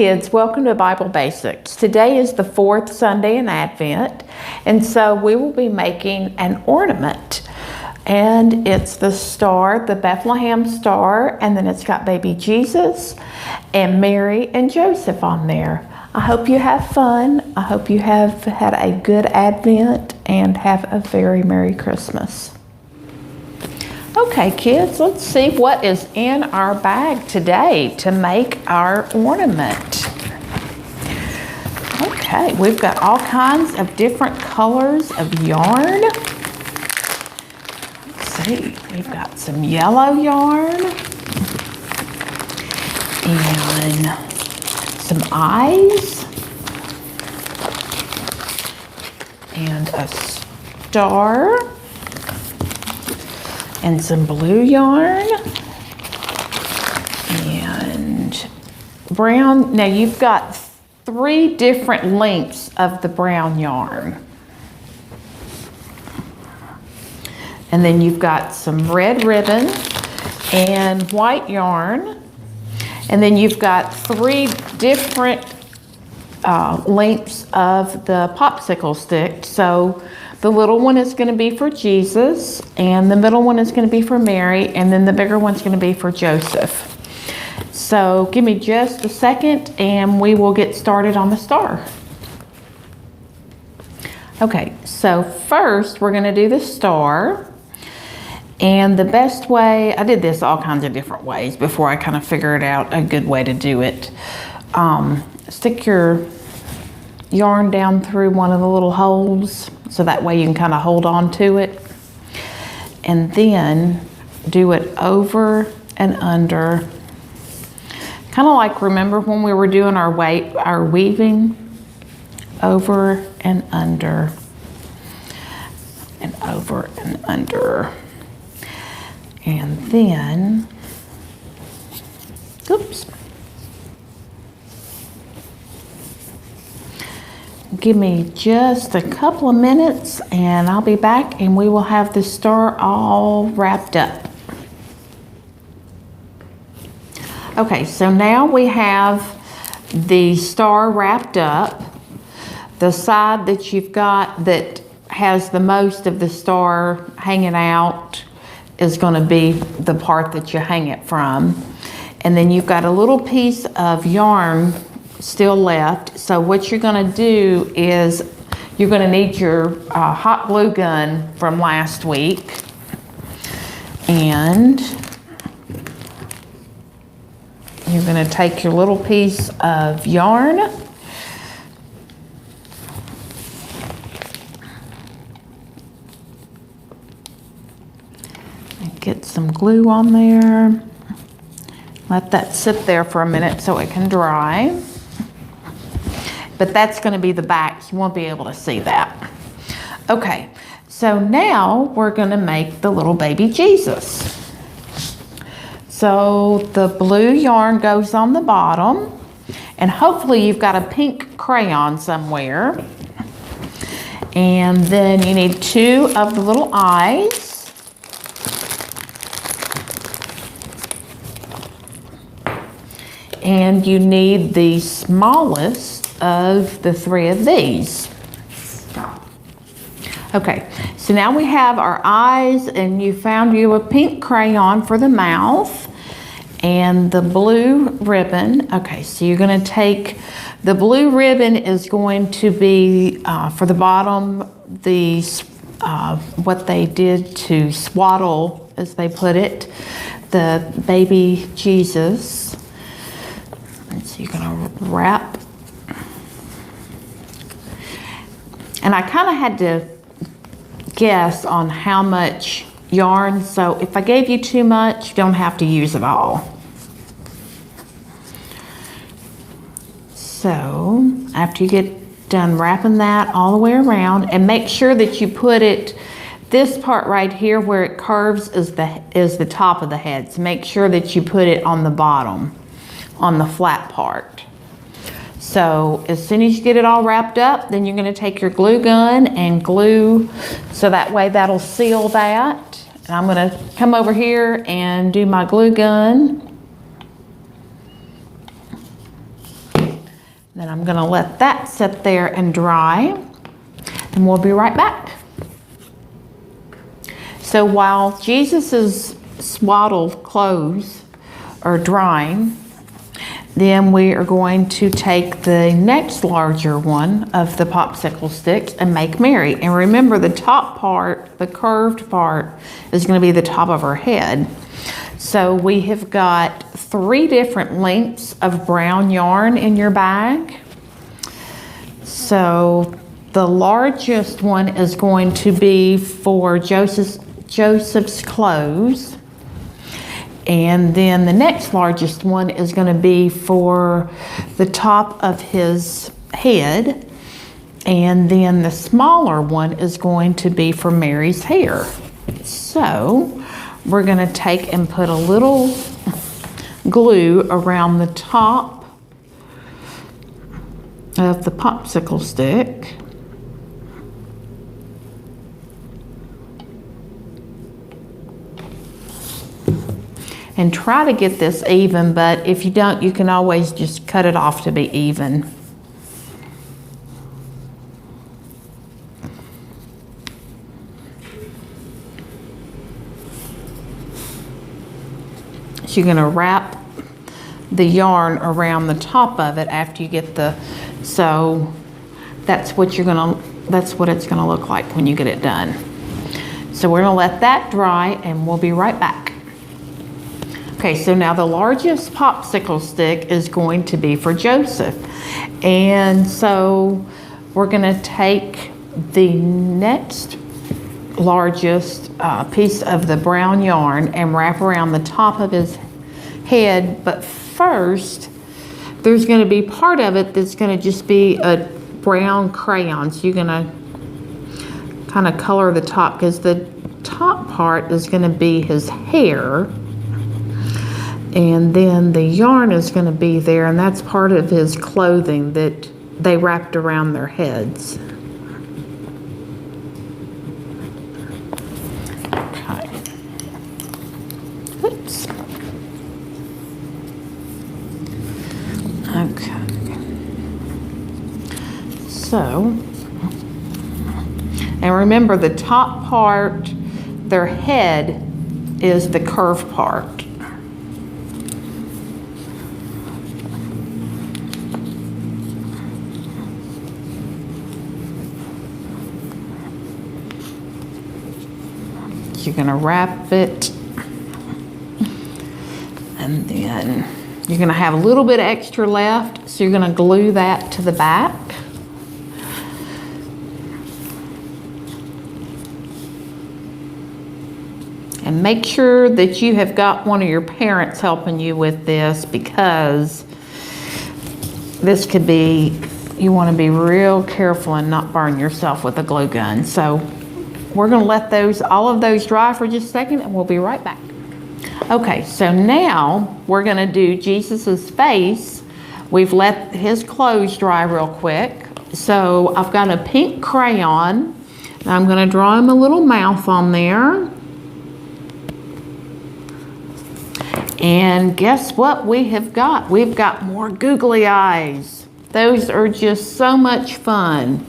kids, welcome to Bible Basics. Today is the 4th Sunday in Advent, and so we will be making an ornament. And it's the star, the Bethlehem star, and then it's got baby Jesus and Mary and Joseph on there. I hope you have fun. I hope you have had a good Advent and have a very Merry Christmas. Okay, kids, let's see what is in our bag today to make our ornament. Okay, we've got all kinds of different colors of yarn. Let's see, we've got some yellow yarn and some eyes and a star. And some blue yarn and brown. Now you've got 3 different lengths of the brown yarn. And then you've got some red ribbon and white yarn. And then you've got 3 different lengths of the popsicle stick. So the little one is going to be for Jesus, and the middle one is going to be for Mary, and then the bigger one's going to be for Joseph. So give me just a second and we will get started on the star. Okay, so first we're going to do the star. And the best way, I did this all kinds of different ways before I kind of figured out a good way to do it. Stick your yarn down through one of the little holes so that way you can kind of hold on to it, and then do it over and under, kind of like, remember when we were doing our weaving, over and under and over and under, and then oops. Give me just a couple of minutes and I'll be back and we will have the star all wrapped up. Okay, so now we have the star wrapped up. The side that you've got that has the most of the star hanging out is going to be the part that you hang it from. And then you've got a little piece of yarn still left. So what you're going to do is you're going to need your hot glue gun from last week, and you're going to take your little piece of yarn and get some glue on there. Let that sit there for a minute so it can dry. But that's going to be the back. You won't be able to see that. Okay, so now we're going to make the little baby Jesus. So the blue yarn goes on the bottom, and hopefully you've got a pink crayon somewhere. And then you need 2 of the little eyes. And you need the smallest of the 3 of these. Okay, so now we have our eyes, and you found you a pink crayon for the mouth and the blue ribbon. Okay, so you're going to take the blue ribbon is going to be for the bottom, the what they did to swaddle, as they put it, the baby Jesus. And so you're going to wrap. And I kind of had to guess on how much yarn, so if I gave you too much, you don't have to use it all. So after you get done wrapping that all the way around, and make sure that you put it, this part right here where it curves is the top of the head. So make sure that you put it on the bottom, on the flat part. So as soon as you get it all wrapped up, then you're going to take your glue gun and glue, so that way that'll seal that. And I'm going to come over here and do my glue gun. Then I'm gonna let that sit there and dry, and we'll be right back. So while Jesus' swaddled clothes are drying, then we are going to take the next larger one of the popsicle sticks and make Mary. And remember, the top part, the curved part, is going to be the top of her head. So we have got 3 different lengths of brown yarn in your bag. So the largest one is going to be for Joseph's clothes. And then the next largest one is going to be for the top of his head. And then the smaller one is going to be for Mary's hair. So we're going to take and put a little glue around the top of the popsicle stick. And try to get this even, but if you don't, you can always just cut it off to be even. So you're gonna wrap the yarn around the top of it after you get so that's what it's gonna look like when you get it done. So we're gonna let that dry and we'll be right back. Okay, so now the largest popsicle stick is going to be for Joseph. And so we're gonna take the next largest piece of the brown yarn and wrap around the top of his head. But first, there's gonna be part of it that's gonna just be a brown crayon. So you're gonna kind of color the top, because the top part is gonna be his hair. And then the yarn is going to be there, and that's part of his clothing that they wrapped around their heads. Okay. Oops. Okay. So, and remember, the top part, their head, is the curved part. You're going to wrap it, and then you're going to have a little bit extra left, so you're going to glue that to the back. And make sure that you have got one of your parents helping you with this, because this could be, you want to be real careful and not burn yourself with a glue gun. So we're going to let all of those dry for just a second, and we'll be right back. Okay, so now we're going to do Jesus's face. We've let his clothes dry real quick. So I've got a pink crayon, and I'm going to draw him a little mouth on there. And guess what we have got? We've got more googly eyes. Those are just so much fun.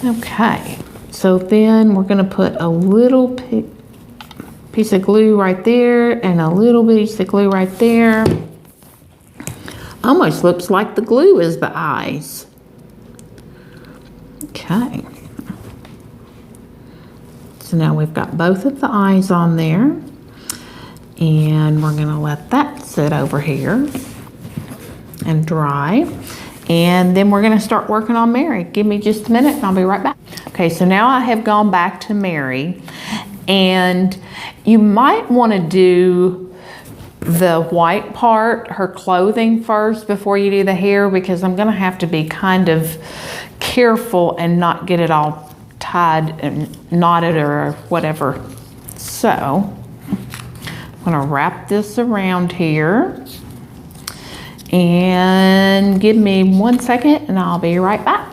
Okay. So then we're going to put a little piece of glue right there and a little piece of glue right there. Almost looks like the glue is the eyes. Okay. So now we've got both of the eyes on there. And we're going to let that sit over here and dry. And then we're going to start working on Mary. Give me just a minute and I'll be right back. Okay, so now I have gone back to Mary, and you might want to do the white part, her clothing first before you do the hair, because I'm going to have to be kind of careful and not get it all tied and knotted or whatever. So I'm going to wrap this around here. And give me 1 second and I'll be right back.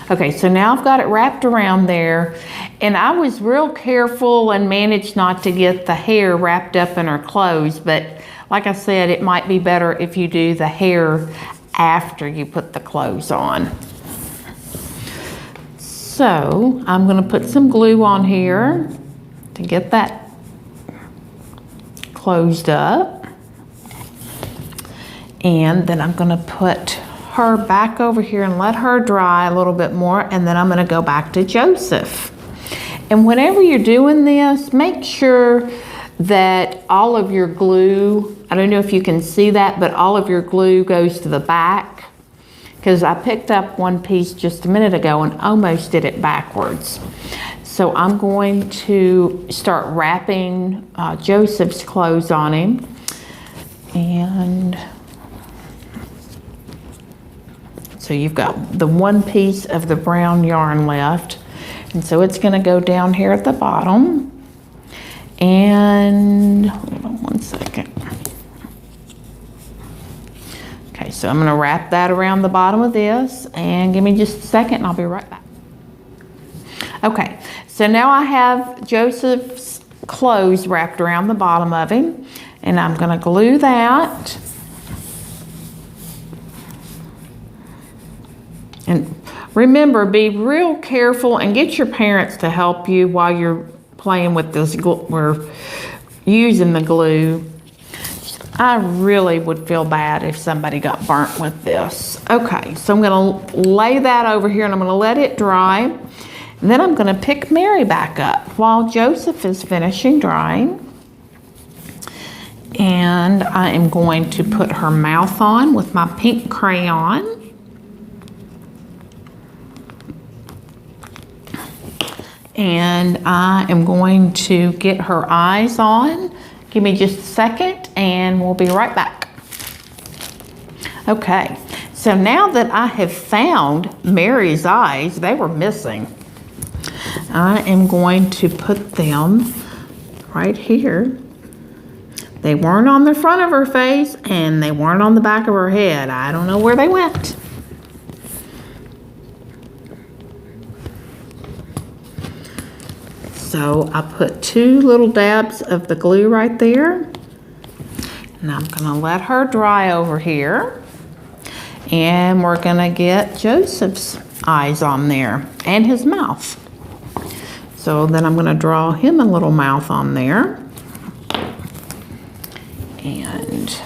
Okay, so now I've got it wrapped around there, and I was real careful and managed not to get the hair wrapped up in her clothes, but like I said, it might be better if you do the hair after you put the clothes on. So I'm going to put some glue on here to get that closed up. And then I'm going to put her back over here and let her dry a little bit more, and then I'm going to go back to Joseph. And whenever you're doing this, make sure that all of your glue, I don't know if you can see that, but all of your glue goes to the back, because I picked up one piece just a minute ago and almost did it backwards. So I'm going to start wrapping Joseph's clothes on him. And so you've got the one piece of the brown yarn left. And so it's going to go down here at the bottom. And hold on one second. Okay, so I'm going to wrap that around the bottom of this, and give me just a second and I'll be right back. Okay, so now I have Joseph's clothes wrapped around the bottom of him, and I'm going to glue that. And remember, be real careful and get your parents to help you while you're playing with this glue. We're using the glue. I really would feel bad if somebody got burnt with this. Okay, so I'm going to lay that over here and I'm going to let it dry. And then I'm going to pick Mary back up while Joseph is finishing drying. And I am going to put her mouth on with my pink crayon. And I am going to get her eyes on. Give me just a second and we'll be right back. Okay, so now that I have found Mary's eyes, they were missing. I am going to put them right here. They weren't on the front of her face and they weren't on the back of her head. I don't know where they went. So I put 2 little dabs of the glue right there. And I'm gonna let her dry over here. And we're gonna get Joseph's eyes on there and his mouth. So then I'm gonna draw him a little mouth on there. And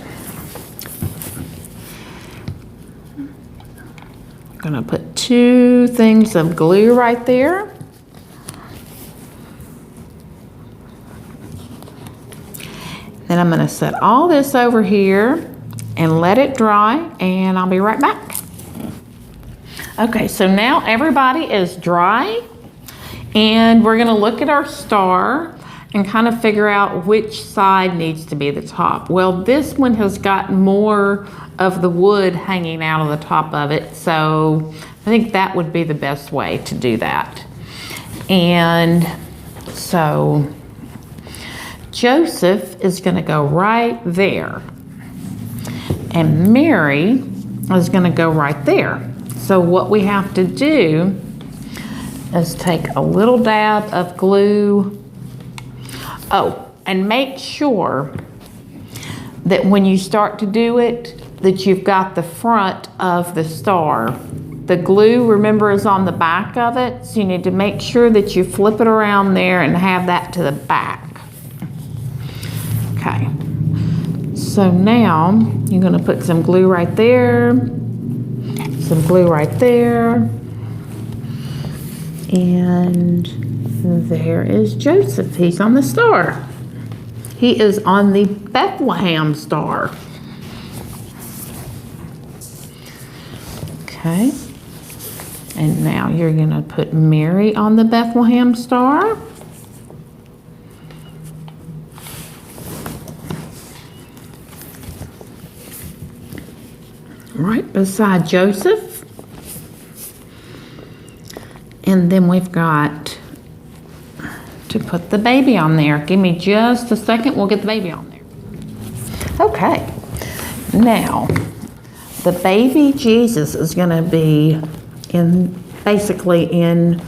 I'm gonna put 2 things of glue right there. Then I'm going to set all this over here and let it dry, and I'll be right back. Okay, so now everybody is dry, and we're going to look at our star and kind of figure out which side needs to be the top. Well, this one has got more of the wood hanging out of the top of it, so I think that would be the best way to do that. And so Joseph is going to go right there, and Mary is going to go right there. So what we have to do is take a little dab of glue. Oh, and make sure that when you start to do it, that you've got the front of the star. The glue, remember, is on the back of it, so you need to make sure that you flip it around there and have that to the back. Okay, so now you're going to put some glue right there, some glue right there, and there is Joseph. He's on the star. He is on the Bethlehem star. Okay, and now you're going to put Mary on the Bethlehem star. Right beside Joseph. And then we've got to put the baby on there. Give me just a second, we'll get the baby on there. Okay, now the baby Jesus is going to be basically in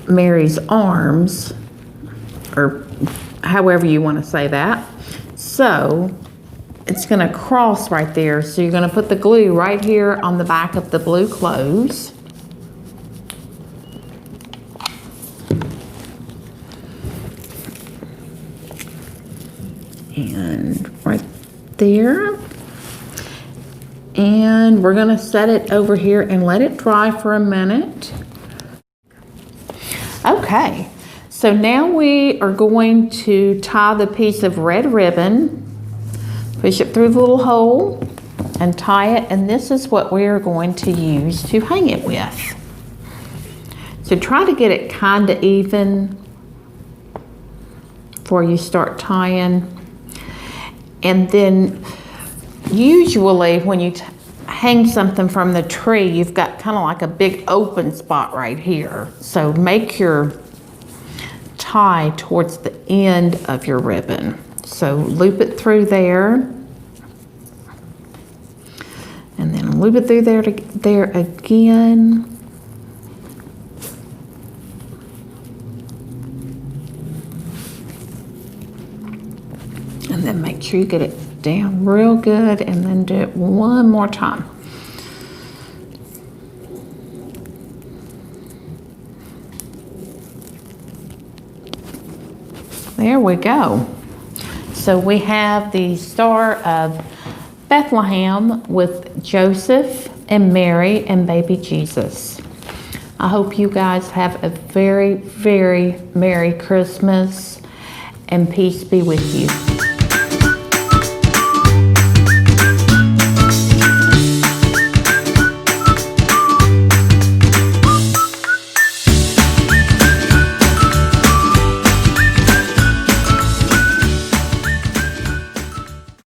Mary's arms, or however you want to say that. So it's gonna cross right there. So you're gonna put the glue right here on the back of the blue clothes. And right there. And we're gonna set it over here and let it dry for a minute. Okay, so now we are going to tie the piece of red ribbon, push it through the little hole and tie it, and this is what we are going to use to hang it with. So try to get it kind of even before you start tying. And then usually when you hang something from the tree, you've got kind of like a big open spot right here. So make your tie towards the end of your ribbon. So loop it through there. And then loop it through there again. And then make sure you get it down real good, and then do it one more time. There we go. So we have the Star of Bethlehem with Joseph and Mary and baby Jesus. I hope you guys have a very, very Merry Christmas, and peace be with you.